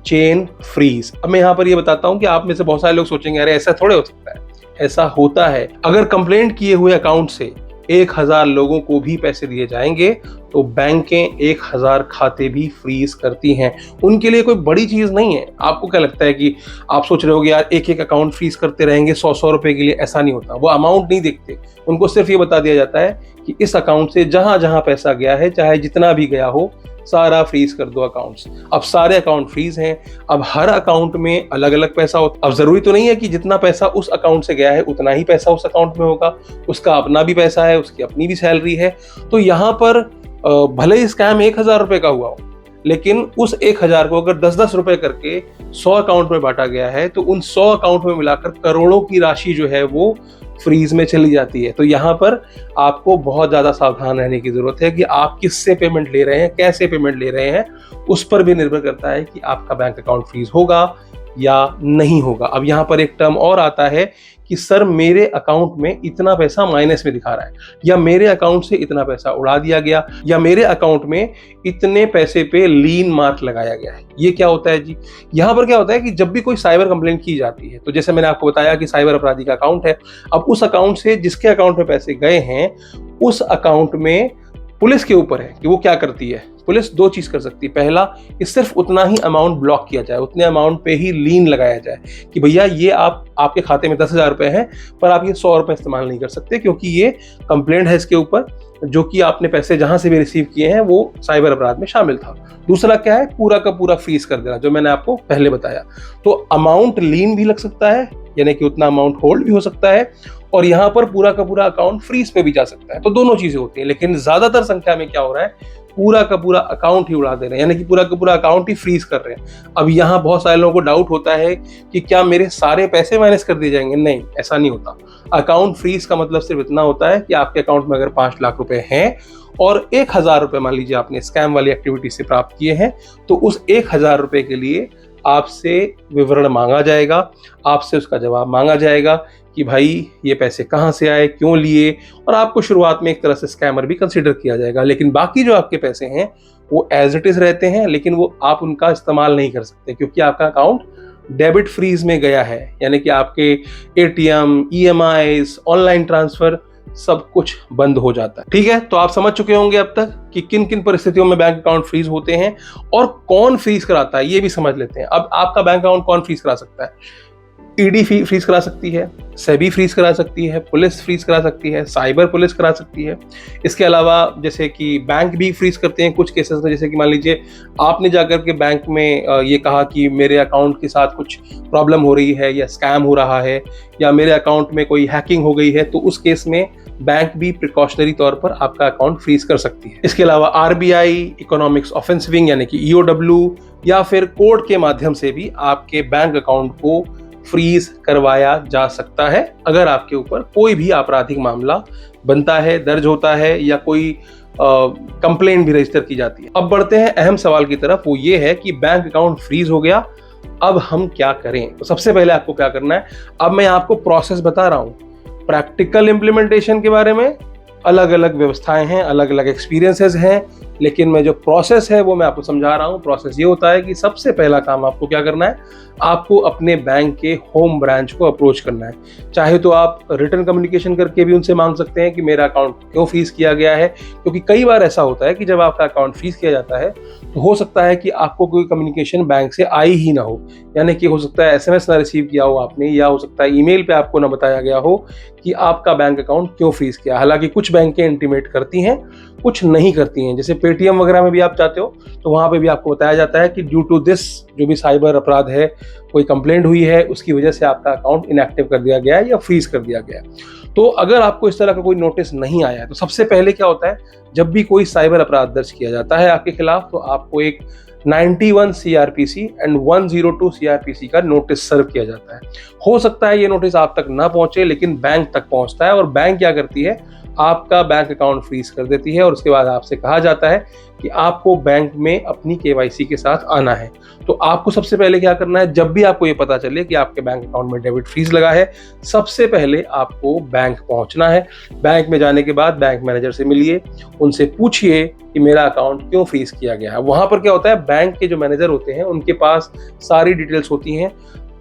चेन फ्रीज। अब मैं यहाँ पर ये बताता हूँ कि आप में से बहुत सारे लोग सोचेंगे अरे ऐसा थोड़े हो सकता है। ऐसा होता है। अगर कंप्लेंट किए हुए अकाउंट से 1,000 लोगों को भी पैसे दिए जाएंगे तो बैंकें 1,000 खाते भी फ्रीज करती हैं। उनके लिए कोई बड़ी चीज नहीं है। आपको क्या लगता है कि आप सोच रहे होगे यार एक एक अकाउंट फ्रीज करते रहेंगे 100-100 रुपए के लिए, ऐसा नहीं होता। वो अमाउंट नहीं देखते, उनको सिर्फ ये बता दिया जाता है कि इस अकाउंट से जहां जहां पैसा गया है, चाहे जितना भी गया हो, सारा फ्रीज कर दो अकाउंट्स। अब सारे अकाउंट फ्रीज हैं। अब हर अकाउंट में अलग अलग पैसा होता है। अब जरूरी तो नहीं है कि जितना पैसा उस अकाउंट से गया है उतना ही पैसा उस अकाउंट में होगा। उसका अपना भी पैसा है, उसकी अपनी भी सैलरी है। तो यहाँ पर भले ही स्कैम 1,000 रुपए का हुआ हो, लेकिन उस 1,000 को अगर 10-10 रुपए करके 100 अकाउंट में बांटा गया है तो उन 100 अकाउंट में मिलाकर करोड़ों की राशि जो है वो फ्रीज में चली जाती है। तो यहाँ पर आपको बहुत ज्यादा सावधान रहने की जरूरत है कि आप किससे पेमेंट ले रहे हैं, कैसे पेमेंट ले रहे हैं। उस पर भी निर्भर करता है कि आपका बैंक अकाउंट फ्रीज होगा या नहीं होगा। अब यहाँ पर एक टर्म और आता है कि सर मेरे अकाउंट में इतना पैसा माइनस में दिखा रहा है, या मेरे अकाउंट से इतना पैसा उड़ा दिया गया, या मेरे अकाउंट में इतने पैसे पे लीन मार्क लगाया गया है। ये क्या होता है जी, यहाँ पर क्या होता है कि जब भी कोई साइबर कंप्लेंट की जाती है, तो जैसे मैंने आपको बताया कि साइबर अपराधी का अकाउंट है, अब उस अकाउंट से जिसके अकाउंट में पैसे गए हैं उस अकाउंट में पुलिस के ऊपर है कि वो क्या करती है। पुलिस 2 चीज कर सकती है। पहला कि सिर्फ उतना ही अमाउंट ब्लॉक किया जाए, उतने अमाउंट पे ही लीन लगाया जाए कि भैया ये आपके खाते में 10,000 रुपए हैं पर आप ये 100 रुपए इस्तेमाल नहीं कर सकते क्योंकि ये कंप्लेंट है इसके ऊपर, जो कि आपने पैसे जहां से भी रिसीव किए हैं वो साइबर अपराध में शामिल था। दूसरा क्या है, पूरा का पूरा फ्रीज कर देना, जो मैंने आपको पहले बताया। तो अमाउंट लीन भी लग सकता है, यानी कि उतना अमाउंट होल्ड भी हो सकता है, और यहाँ पर पूरा का पूरा अकाउंट फ्रीज पे भी जा सकता है। तो दोनों चीजें होती हैं, लेकिन ज्यादातर संख्या में क्या हो रहा है, पूरा का पूरा अकाउंट ही उड़ा दे रहे हैं, यानी कि पूरा का पूरा अकाउंट ही फ्रीज कर रहे हैं। अब यहाँ बहुत सारे लोगों को डाउट होता है कि क्या मेरे सारे पैसे माइनस कर दिए जाएंगे। नहीं, ऐसा नहीं होता। अकाउंट फ्रीज का मतलब सिर्फ इतना होता है कि आपके अकाउंट में अगर 5 लाख रुपए हैं और 1,000 रुपए मान लीजिए आपने स्कैम वाली एक्टिविटी से प्राप्त किए हैं, तो उस 1,000 रुपए के लिए आपसे विवरण मांगा जाएगा, आपसे उसका जवाब मांगा जाएगा कि भाई ये पैसे कहाँ से आए, क्यों लिए, और आपको शुरुआत में एक तरह से स्कैमर भी कंसीडर किया जाएगा। लेकिन बाकी जो आपके पैसे हैं वो एज इट इज रहते हैं, लेकिन वो आप उनका इस्तेमाल नहीं कर सकते क्योंकि आपका अकाउंट डेबिट फ्रीज में गया है, यानी कि आपके एटीएम, ईएमआईज, ऑनलाइन ट्रांसफर सब कुछ बंद हो जाता है। ठीक है, तो आप समझ चुके होंगे अब तक कि किन किन परिस्थितियों में बैंक अकाउंट फ्रीज होते हैं और कौन फ्रीज कराता है, ये भी समझ लेते हैं। अब आपका बैंक अकाउंट कौन फ्रीज करा सकता है? ईडी फ्रीज करा सकती है, सेबी फ्रीज करा सकती है, पुलिस फ्रीज करा सकती है, साइबर पुलिस करा सकती है। इसके अलावा जैसे कि बैंक भी फ्रीज करते हैं कुछ केसेस में, जैसे कि मान लीजिए आपने जाकर के बैंक में ये कहा कि मेरे अकाउंट के साथ कुछ प्रॉब्लम हो रही है या स्कैम हो रहा है या मेरे अकाउंट में कोई हैकिंग हो गई है, तो उस केस में बैंक भी प्रिकॉशनरी तौर पर आपका अकाउंट फ्रीज कर सकती है। इसके अलावा आरबीआई इकोनॉमिक्स ऑफेंस विंग यानी कि ईओडब्ल्यू या फिर कोर्ट के माध्यम से भी आपके बैंक अकाउंट को फ्रीज करवाया जा सकता है, अगर आपके ऊपर कोई भी आपराधिक मामला बनता है, दर्ज होता है या कोई कंप्लेंट भी रजिस्टर की जाती है। अब बढ़ते हैं अहम सवाल की तरफ, वो ये है कि बैंक अकाउंट फ्रीज हो गया, अब हम क्या करें? तो सबसे पहले आपको क्या करना है, अब मैं आपको प्रोसेस बता रहा हूं। प्रैक्टिकल इंप्लीमेंटेशन के बारे में अलग अलग व्यवस्थाएं हैं, अलग अलग एक्सपीरियंसेस हैं, लेकिन मैं जो प्रोसेस है वो मैं आपको समझा रहा हूं। प्रोसेस ये होता है कि सबसे पहला काम आपको क्या करना है, आपको अपने बैंक के होम ब्रांच को अप्रोच करना है। चाहे तो आप रिटन कम्युनिकेशन करके भी उनसे मांग सकते हैं कि मेरा अकाउंट क्यों फ्रीज किया गया है, क्योंकि कई बार ऐसा होता है कि जब आपका अकाउंट फ्रीज किया जाता है तो हो सकता है कि आपको कोई कम्युनिकेशन बैंक से आई ही ना हो, यानी कि हो सकता है एसएमएस ना रिसीव किया हो आपने, या हो सकता है ईमेल पे आपको ना बताया गया हो कि आपका बैंक अकाउंट क्यों फ्रीज किया। हालांकि कुछ बैंकें इंटीमेट करती हैं, कुछ नहीं करती हैं। जैसे पेटीएम वगैरह में भी आप जाते हो तो वहां पे भी आपको बताया जाता है कि ड्यू टू दिस, जो भी साइबर अपराध है, कोई कंप्लेंट हुई है, उसकी वजह से आपका अकाउंट इनएक्टिव कर दिया गया है या फ्रीज कर दिया गया है। तो अगर आपको इस तरह का कोई नोटिस नहीं आया है तो सबसे पहले क्या होता है, जब भी कोई साइबर अपराध दर्ज किया जाता है आपके खिलाफ, तो आपको एक 91 सीआरपीसी एंड 102 सीआरपीसी का नोटिस सर्व किया जाता है। हो सकता है ये नोटिस आप तक ना पहुंचे, लेकिन बैंक तक पहुंचता है और बैंक क्या करती है, आपका बैंक अकाउंट फ्रीज कर देती है और उसके बाद आपसे कहा जाता है कि आपको बैंक में अपनी केवाईसी के साथ आना है। तो आपको सबसे पहले क्या करना है, जब भी आपको ये पता चले कि आपके बैंक अकाउंट में डेबिट फ्रीज लगा है, सबसे पहले आपको बैंक पहुंचना है। बैंक में जाने के बाद बैंक मैनेजर से मिलिए, उनसे पूछिए कि मेरा अकाउंट क्यों फ्रीज किया गया है। वहां पर क्या होता है, बैंक के जो मैनेजर होते हैं उनके पास सारी डिटेल्स होती हैं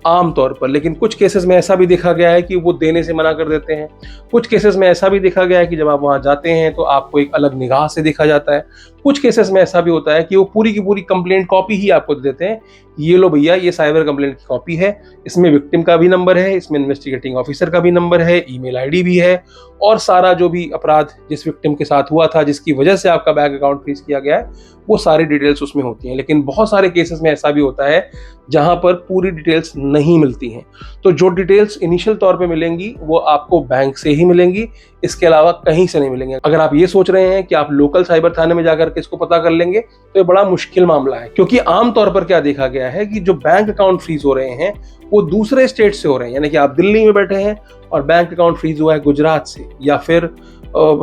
आमतौर पर, लेकिन कुछ केसेस में ऐसा भी देखा गया है कि वो देने से मना कर देते हैं। कुछ केसेस में ऐसा भी देखा गया है कि जब आप वहां जाते हैं तो आपको एक अलग निगाह से देखा जाता है। कुछ केसेस में ऐसा भी होता है कि वो पूरी की पूरी कंप्लेंट कॉपी ही आपको दे देते हैं, ये लो भैया, ये साइबर कंप्लेंट की कॉपी है, इसमें विक्टिम का भी नंबर है, इसमें इन्वेस्टिगेटिंग ऑफिसर का भी नंबर है, ईमेल आईडी भी है, और सारा जो भी अपराध जिस विक्टिम के साथ हुआ था, जिसकी वजह से आपका बैंक अकाउंट फ्रीज किया गया है, वो सारी डिटेल्स उसमें होती हैं। लेकिन बहुत सारे केसेस में ऐसा भी होता है जहां पर पूरी डिटेल्स नहीं मिलती हैं। तो जो डिटेल्स इनिशियल तौर पे मिलेंगी वो आपको बैंक से ही मिलेंगी, इसके अलावा कहीं से नहीं मिलेंगे। अगर आप ये सोच रहे हैं कि आप लोकल साइबर थाने में जाकर के इसको पता कर लेंगे, तो ये बड़ा मुश्किल मामला है, क्योंकि आमतौर पर क्या देखा गया है कि जो बैंक अकाउंट फ्रीज हो रहे हैं वो दूसरे स्टेट से हो रहे हैं। यानी कि आप दिल्ली में बैठे हैं और बैंक अकाउंट फ्रीज हुआ है गुजरात से या फिर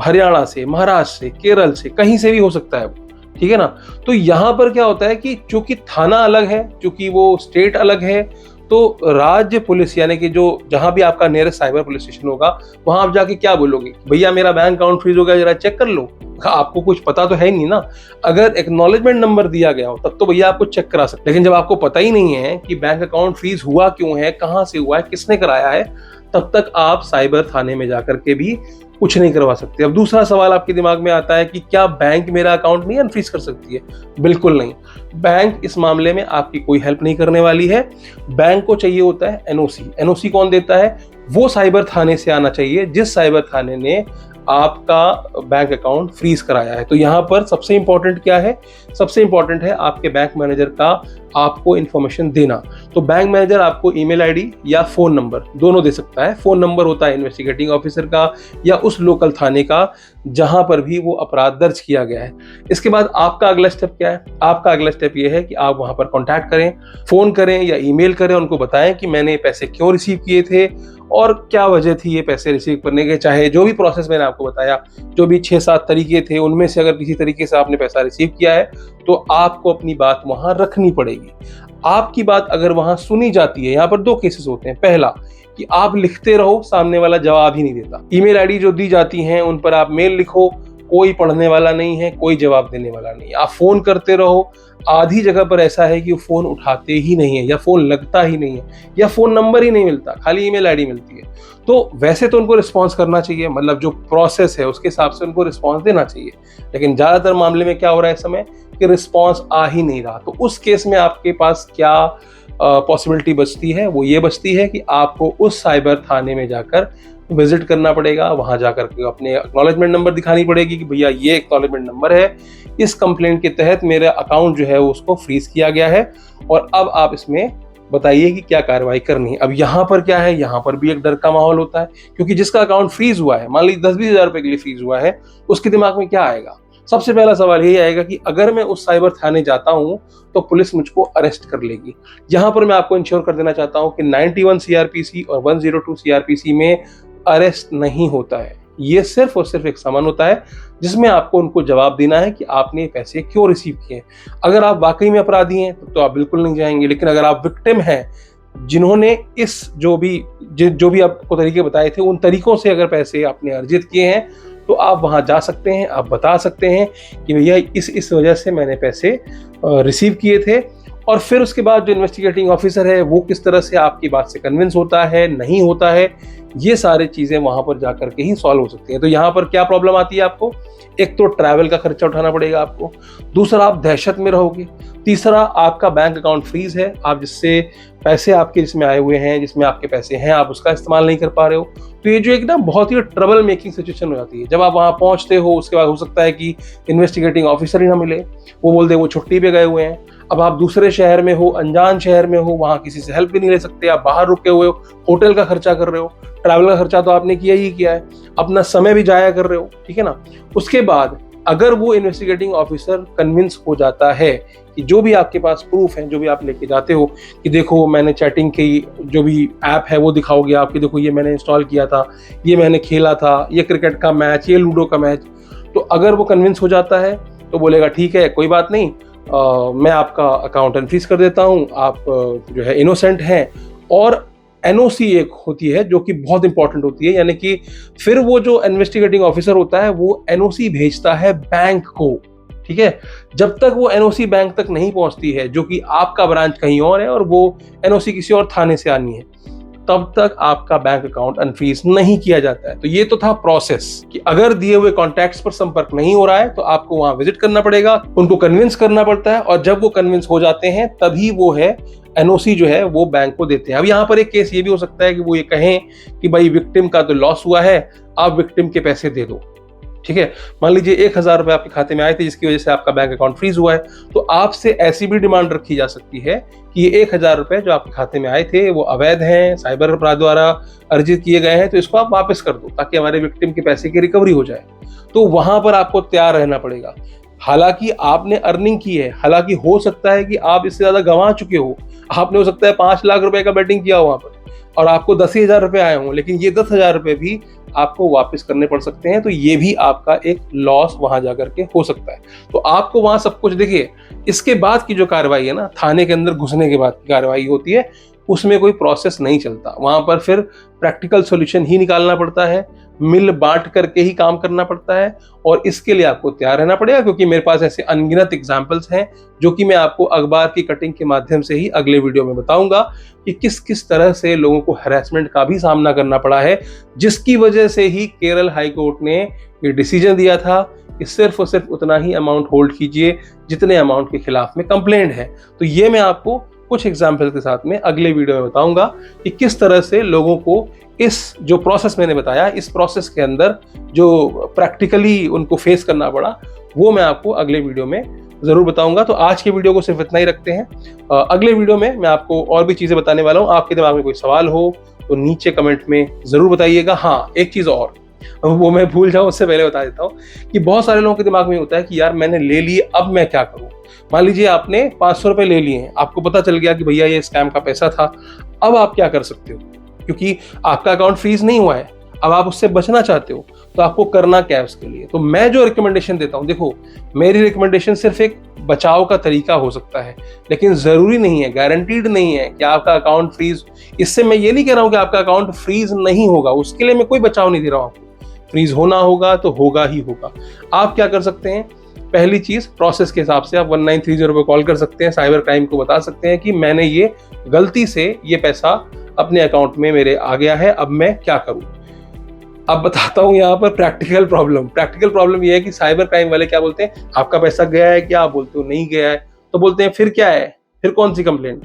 हरियाणा से, महाराष्ट्र से, केरल से, कहीं से भी हो सकता है, ठीक है ना। तो यहाँ पर क्या होता है कि चूंकि थाना अलग है, चूंकि वो स्टेट अलग है, तो राज्य पुलिस यानी कि जो जहां भी आपका नियरेस्ट साइबर पुलिस स्टेशन होगा, वहां आप जाके क्या बोलोगे, भैया मेरा बैंक अकाउंट फ्रीज हो गया, जरा चेक कर लो। आपको कुछ पता तो है नहीं ना। अगर एक्नॉलेजमेंट नंबर दिया गया हो तब तो भैया आपको चेक करा सकते, लेकिन जब आपको पता ही नहीं है कि बैंक अकाउंट फ्रीज हुआ क्यों है, कहां से हुआ है, किसने कराया है, तब तक आप साइबर थाने में जाकर के भी कुछ नहीं करवा सकते। अब दूसरा सवाल आपके दिमाग में आता है कि क्या बैंक मेरा अकाउंट नहीं अनफ्रीज कर सकती है? बिल्कुल नहीं, बैंक इस मामले में आपकी कोई हेल्प नहीं करने वाली है। बैंक को चाहिए होता है एनओसी। एनओसी कौन देता है? वो साइबर थाने से आना चाहिए जिस साइबर थाने ने आपका बैंक अकाउंट फ्रीज कराया है। तो यहाँ पर सबसे इंपॉर्टेंट क्या है? सबसे इंपॉर्टेंट है आपके बैंक मैनेजर का आपको इंफॉर्मेशन देना। तो बैंक मैनेजर आपको ईमेल आईडी या फोन नंबर दोनों दे सकता है। फोन नंबर होता है इन्वेस्टिगेटिंग ऑफिसर का या उस लोकल थाने का जहां पर भी वो अपराध दर्ज किया गया है। इसके बाद आपका अगला स्टेप क्या है? आपका अगला स्टेप ये है कि आप वहां पर कॉन्टैक्ट करें, फोन करें या ईमेल करें, उनको बताएं कि मैंने पैसे क्यों रिसीव किए थे और क्या वजह थी ये पैसे रिसीव करने के। चाहे जो भी प्रोसेस मैंने आपको बताया, जो भी 6-7 तरीके थे, उनमें से अगर किसी तरीके से आपने पैसा रिसीव किया है तो आपको अपनी बात वहां रखनी पड़ेगी। आपकी बात अगर वहां सुनी जाती है, यहाँ पर 2 केसेस होते हैं। पहला कि आप लिखते रहो, सामने वाला जवाब ही नहीं देता। ईमेल आईडी जो दी जाती हैं उन पर आप मेल लिखो, कोई पढ़ने वाला नहीं है, कोई जवाब देने वाला नहीं है। आप फोन करते रहो, आधी जगह पर ऐसा है कि वो फोन उठाते ही नहीं है, या फोन लगता ही नहीं है, या फोन नंबर ही नहीं मिलता, खाली ईमेल आईडी मिलती है। तो वैसे तो उनको रिस्पॉन्स करना चाहिए, मतलब जो प्रोसेस है उसके हिसाब से उनको रिस्पॉन्स देना चाहिए, लेकिन ज्यादातर मामले में क्या हो रहा है इस समय कि रिस्पॉन्स आ ही नहीं रहा। तो उस केस में आपके पास क्या पॉसिबिलिटी बचती है? वो ये बचती है कि आपको उस साइबर थाने में जाकर विजिट करना पड़ेगा, वहां जाकर के अपने एक्नॉलेजमेंट नंबर दिखानी पड़ेगी कि भैया ये एक्नॉलेजमेंट नंबर है, इस कंप्लेंट के तहत मेरा अकाउंट जो है उसको फ्रीज किया गया है, और अब आप इसमें बताइए कि क्या कार्रवाई करनी है। अब यहाँ पर क्या है, यहाँ पर भी एक डर का माहौल होता है, क्योंकि जिसका अकाउंट फ्रीज हुआ है, मान लीजिए 10-20 हज़ार रुपए के लिए फ्रीज हुआ है, उसके दिमाग में क्या आएगा? सबसे पहला सवाल यही आएगा कि अगर मैं उस साइबर थाने जाता हूं तो पुलिस मुझको अरेस्ट कर लेगी। यहां पर मैं आपको इंश्योर कर देना चाहता हूं कि 91 सीआरपीसी और 102 सीआरपीसी में अरेस्ट नहीं होता है। ये सिर्फ और सिर्फ एक समन होता है जिसमें आपको उनको जवाब देना है कि आपने पैसे क्यों रिसीव किए। अगर आप वाकई में अपराधी हैं तो आप बिल्कुल नहीं जाएंगे, लेकिन अगर आप विक्टिम हैं, जिन्होंने इस जो भी आपको तरीके बताए थे, उन तरीकों से अगर पैसे आपने अर्जित किए हैं, तो आप वहां जा सकते हैं, आप बता सकते हैं कि भैया इस वजह से मैंने पैसे रिसीव किए थे। और फिर उसके बाद जो इन्वेस्टिगेटिंग ऑफिसर है वो किस तरह से आपकी बात से कन्विंस होता है, नहीं होता है, ये सारी चीजें वहां पर जाकर के ही सॉल्व हो सकती हैं। तो यहाँ पर क्या प्रॉब्लम आती है आपको? एक तो ट्रैवल का खर्चा उठाना पड़ेगा आपको, दूसरा आप दहशत में रहोगे, तीसरा आपका बैंक अकाउंट फ्रीज है, आप जिससे पैसे आपके जिसमें आए हुए हैं, जिसमें आपके पैसे हैं, आप उसका इस्तेमाल नहीं कर पा रहे हो। तो ये जो एक ना बहुत ही ट्रबल मेकिंग सिचुएशन हो जाती है। जब आप वहां पहुंचते हो उसके बाद हो सकता है कि इन्वेस्टिगेटिंग ऑफिसर ही ना मिले, वो बोल दे वो छुट्टी पे गए हुए हैं। अब आप दूसरे शहर में हो, अनजान शहर में हो, वहां किसी से हेल्प भी नहीं ले सकते, आप बाहर रुके हुए हो, होटल का खर्चा कर रहे हो, ट्रैवल का खर्चा तो आपने किया ही किया है, अपना समय भी जाया कर रहे हो, ठीक है ना। उसके बाद अगर वो इन्वेस्टिगेटिंग ऑफिसर कन्विंस हो जाता है कि जो भी आपके पास प्रूफ है, जो भी आप लेके जाते हो कि देखो मैंने चैटिंग की जो भी ऐप है वो दिखाओगे आपकी, देखो ये मैंने इंस्टॉल किया था, ये मैंने खेला था, ये क्रिकेट का मैच, ये लूडो का मैच, तो अगर वो कन्विंस हो जाता है तो बोलेगा ठीक है कोई बात नहीं, मैं आपका अकाउंट अनफ्रीज कर देता हूँ, आप जो है इनोसेंट हैं। और एनओसी एक होती है जो कि बहुत इंपॉर्टेंट होती है, यानी कि फिर वो जो इन्वेस्टिगेटिंग ऑफिसर होता है वो एनओसी भेजता है बैंक को, ठीक है। जब तक वो एनओसी बैंक तक नहीं पहुंचती है, जो कि आपका ब्रांच कहीं और है और वो एनओसी किसी और थाने से आनी है, तब तक आपका बैंक अकाउंट अनफ्रीज नहीं किया जाता है। तो ये तो था प्रोसेस कि अगर दिए हुए कॉन्टैक्ट्स पर संपर्क नहीं हो रहा है तो आपको वहां विजिट करना पड़ेगा, उनको कन्विंस करना पड़ता है, और जब वो कन्विंस हो जाते हैं तभी वो है एनओसी जो है वो बैंक को देते हैं। अब यहाँ पर एक केस ये भी हो सकता है कि वो ये कहें कि भाई विक्टिम का तो लॉस हुआ है, आप विक्टिम के पैसे दे दो, ठीक है। मान लीजिए 1,000 रुपए आपके खाते में आए थे जिसकी वजह से आपका बैंक अकाउंट फ्रीज हुआ है, तो आपसे ऐसी भी डिमांड रखी जा सकती है कि ये 1,000 रुपए जो आपके खाते में आए थे वो अवैध हैं, साइबर अपराध द्वारा अर्जित किए गए हैं, तो इसको आप वापस कर दो ताकि हमारे विक्टिम के पैसे की रिकवरी हो जाए। तो वहां पर आपको तैयार रहना पड़ेगा। हालांकि आपने अर्निंग की है, हालांकि हो सकता है कि आप इससे ज्यादा गंवा चुके हो, आपने हो सकता है 5 लाख रुपए का बेटिंग किया हो वहां पर और आपको 10,000 रुपए आए हों, लेकिन ये 10,000 रुपए भी आपको वापस करने पड़ सकते हैं। तो ये भी आपका एक लॉस वहां जाकर के हो सकता है। तो आपको वहां सब कुछ देखिए, इसके बाद की जो कार्रवाई है ना, थाने के अंदर घुसने के बाद की कार्रवाई होती है, उसमें कोई प्रोसेस नहीं चलता। वहां पर फिर प्रैक्टिकल सॉल्यूशन ही निकालना पड़ता है, मिल बांट करके ही काम करना पड़ता है, और इसके लिए आपको तैयार रहना पड़ेगा, क्योंकि मेरे पास ऐसे अनगिनत एग्जाम्पल्स हैं जो कि मैं आपको अखबार की कटिंग के माध्यम से ही अगले वीडियो में बताऊंगा कि किस किस तरह से लोगों को हैरेसमेंट का भी सामना करना पड़ा है, जिसकी वजह से ही केरल हाई कोर्ट ने ये डिसीजन दिया था कि सिर्फ और सिर्फ उतना ही अमाउंट होल्ड कीजिए जितने अमाउंट के खिलाफ में कंप्लेंट है। तो ये मैं आपको कुछ एग्जाम्पल के साथ में अगले वीडियो में बताऊंगा कि किस तरह से लोगों को इस जो प्रोसेस मैंने बताया, इस प्रोसेस के अंदर जो प्रैक्टिकली उनको फेस करना पड़ा, वो मैं आपको अगले वीडियो में जरूर बताऊंगा। तो आज के वीडियो को सिर्फ इतना ही रखते हैं। अगले वीडियो में मैं आपको और भी चीजें बताने वाला हूं। आपके दिमाग में कोई सवाल हो तो नीचे कमेंट में जरूर बताइएगा। हाँ, एक चीज और, वो मैं भूल जाऊं उससे पहले बता देता हूँ कि बहुत सारे लोगों के दिमाग में होता है कि यार मैंने ले लिए, अब मैं क्या करूं। मान लीजिए आपने 500 रुपए ले लिए हैं, आपको पता चल गया कि भैया ये स्कैम का पैसा था, अब आप क्या कर सकते हो, क्योंकि आपका अकाउंट फ्रीज नहीं हुआ है, अब आप उससे बचना चाहते हो, तो आपको करना क्या है उसके लिए। तो मैं जो रिकमेंडेशन देता हूं, देखो मेरी रिकमेंडेशन सिर्फ एक बचाव का तरीका हो सकता है, लेकिन जरूरी नहीं है, गारंटीड नहीं है कि आपका अकाउंट फ्रीज, इससे मैं ये नहीं कह रहा हूं कि आपका अकाउंट फ्रीज नहीं होगा, उसके लिए मैं कोई बचाव नहीं दे रहा हूं आपको। फ्रीज होना होगा तो होगा ही होगा। आप क्या कर सकते हैं, पहली चीज प्रोसेस के हिसाब से आप 1930 पे कॉल कर सकते हैं, साइबर क्राइम को बता सकते हैं कि मैंने ये गलती से ये पैसा अपने अकाउंट में मेरे आ गया है, अब मैं क्या करूं। अब बताता हूं यहाँ पर प्रैक्टिकल प्रॉब्लम ये है कि साइबर क्राइम वाले क्या बोलते हैं, आपका पैसा गया है क्या, आप बोलते हो नहीं गया है, तो बोलते हैं फिर क्या है, फिर कौन सी कंप्लेंट,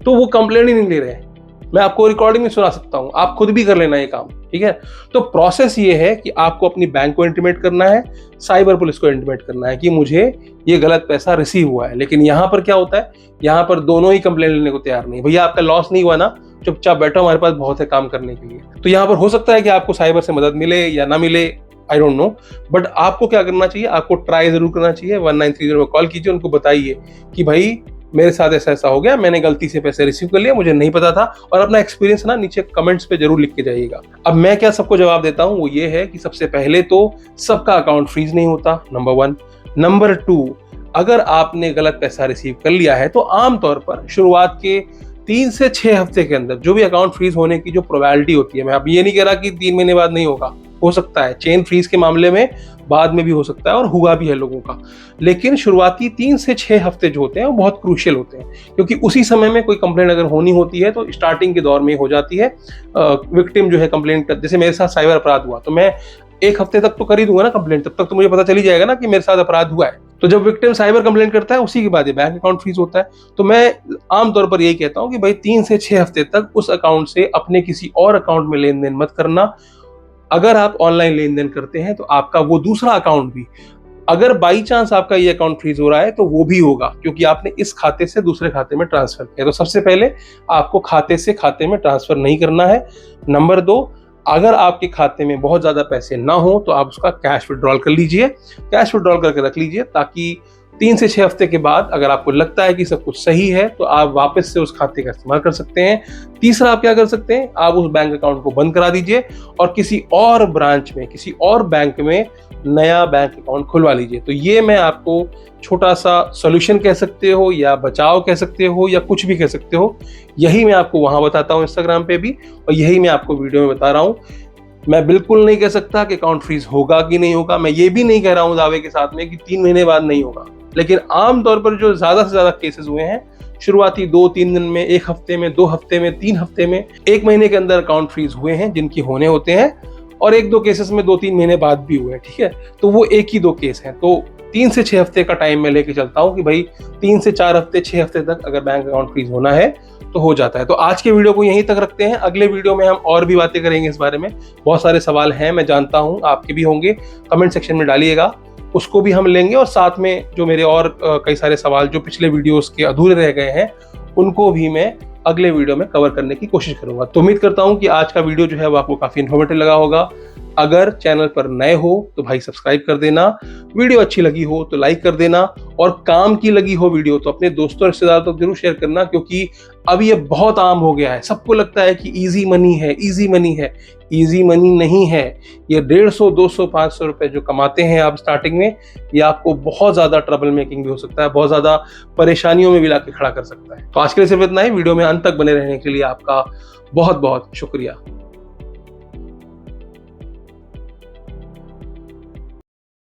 तो वो कंप्लेंट ही नहीं ले रहे। मैं आपको रिकॉर्डिंग में सुना सकता हूं, आप खुद भी कर लेना ये काम, ठीक है। तो प्रोसेस ये है कि आपको अपनी बैंक को इंटीमेट करना है, साइबर पुलिस को इंटीमेट करना है कि मुझे ये गलत पैसा रिसीव हुआ है। लेकिन यहाँ पर क्या होता है, यहाँ पर दोनों ही कंप्लेंट लेने को तैयार नहीं। भैया आपका लॉस नहीं हुआ ना, चुपचाप बैठो, हमारे पास बहुत है काम करने के लिए। तो यहाँ पर हो सकता है कि आपको साइबर से मदद मिले या ना मिले, आई डोंट नो, बट आपको क्या करना चाहिए, आपको ट्राई जरूर करना चाहिए। 1930 में कॉल कीजिए, उनको बताइए कि भाई मेरे साथ ऐसा ऐसा हो गया, मैंने गलती से पैसे रिसीव कर लिया, मुझे नहीं पता था, और अपना एक्सपीरियंस ना नीचे कमेंट्स पे जरूर लिख के जाइएगा। अब मैं क्या सबको जवाब देता हूं, वो ये है कि सबसे पहले तो सबका अकाउंट फ्रीज नहीं होता, नंबर 1। नंबर 2, अगर आपने गलत पैसा रिसीव कर लिया है तो आमतौर पर शुरुआत के 3 से 6 हफ्ते के अंदर जो भी अकाउंट फ्रीज होने की जो प्रोबेबिलिटी होती है, मैं अब ये नहीं कह रहा कि 3 महीने बाद नहीं होगा, हो सकता है चेन फ्रीज के मामले में बाद में भी हो सकता है और हुआ भी है लोगों का, लेकिन शुरुआती 3 से 6 हफ्ते जो होते हैं वो बहुत क्रूशियल होते हैं, क्योंकि उसी समय में कोई कंप्लेंट अगर होनी होती है तो स्टार्टिंग के दौर में हो जाती है। विक्टिम जो है कंप्लेंट कर, जैसे मेरे साथ साइबर अपराध हुआ तो मैं 1 हफ्ते तक तो कर ही दूंगा ना कंप्लेंट, तब तक तो मुझे पता चल ही जाएगा ना कि मेरे साथ अपराध हुआ है। तो जब विक्टिम साइबर कंप्लेंट करता है उसी के बाद बैंक अकाउंट फ्रीज होता है। तो मैं आमतौर पर यही कहता हूं कि भाई 3 से 6 हफ्ते तक उस अकाउंट से अपने किसी और अकाउंट में लेन देन मत करना। अगर आप ऑनलाइन लेन देन करते हैं तो आपका वो दूसरा अकाउंट भी, अगर बाई चांस आपका ये अकाउंट फ्रीज हो रहा है तो वो भी होगा, क्योंकि आपने इस खाते से दूसरे खाते में ट्रांसफर किया। तो सबसे पहले आपको खाते से खाते में ट्रांसफर नहीं करना है। नंबर 2, अगर आपके खाते में बहुत ज्यादा पैसे ना हो तो आप उसका कैश विड्रॉल कर लीजिए, कैश विड्रॉल करके रख लीजिए, ताकि 3 से 6 हफ्ते के बाद अगर आपको लगता है कि सब कुछ सही है तो आप वापस से उस खाते का इस्तेमाल कर सकते हैं। तीसरा, आप क्या कर सकते हैं, आप उस बैंक अकाउंट को बंद करा दीजिए और किसी और ब्रांच में, किसी और बैंक में नया बैंक अकाउंट खुलवा लीजिए। तो ये मैं आपको छोटा सा सॉल्यूशन कह सकते हो या बचाव कह सकते हो या कुछ भी कह सकते हो, यही मैं आपको वहां बताता हूँ इंस्टाग्राम पे भी, और यही मैं आपको वीडियो में बता रहा हूँ। मैं बिल्कुल नहीं कह सकता कि अकाउंट फ्रीज होगा कि नहीं होगा, मैं ये भी नहीं कह रहा हूँ दावे के साथ में कि 3 महीने बाद नहीं होगा, लेकिन आमतौर पर जो ज्यादा से ज्यादा केसेस हुए हैं, शुरुआती 2-3 दिन में, 1 हफ्ते में, 2 हफ्ते में, 3 हफ्ते में, 1 महीने के अंदर अकाउंट फ्रीज हुए हैं जिनकी होने होते हैं, और 1-2 केसेस में 2-3 महीने बाद भी हुए हैं, ठीक है। तो वो 1 ही 2 केस हैं। तो 3 से 6 हफ्ते का टाइम मैं लेके चलता हूँ कि भाई 3 से 4 हफ्ते, 6 हफ्ते तक अगर बैंक अकाउंट फ्रीज होना है तो हो जाता है। तो आज के वीडियो को यहीं तक रखते हैं, अगले वीडियो में हम और भी बातें करेंगे इस बारे में। बहुत सारे सवाल हैं, मैं जानता हूँ आपके भी होंगे, कमेंट सेक्शन में डालिएगा, उसको भी हम लेंगे, और साथ में जो मेरे और कई सारे सवाल जो पिछले वीडियोस के अधूरे रह गए हैं उनको भी मैं अगले वीडियो में कवर करने की कोशिश करूंगा। तो उम्मीद करता हूं कि आज का वीडियो जो है वो आपको काफी इन्फॉर्मेटिव लगा होगा। अगर चैनल पर नए हो तो भाई सब्सक्राइब कर देना, वीडियो अच्छी लगी हो तो लाइक कर देना, और काम की लगी हो वीडियो तो अपने दोस्तों रिश्तेदारों तक जरूर शेयर करना, क्योंकि अब ये बहुत आम हो गया है। सबको लगता है कि इजी मनी है, इजी मनी है, इजी मनी नहीं है। ये 150, 200, 500 रुपए जो कमाते हैं आप स्टार्टिंग में, ये आपको बहुत ज्यादा ट्रबल मेकिंग भी हो सकता है, बहुत ज्यादा परेशानियों में भी लाके खड़ा कर सकता है। तो आज के लिए सिर्फ इतना ही। वीडियो में अंत तक बने रहने के लिए आपका बहुत बहुत शुक्रिया।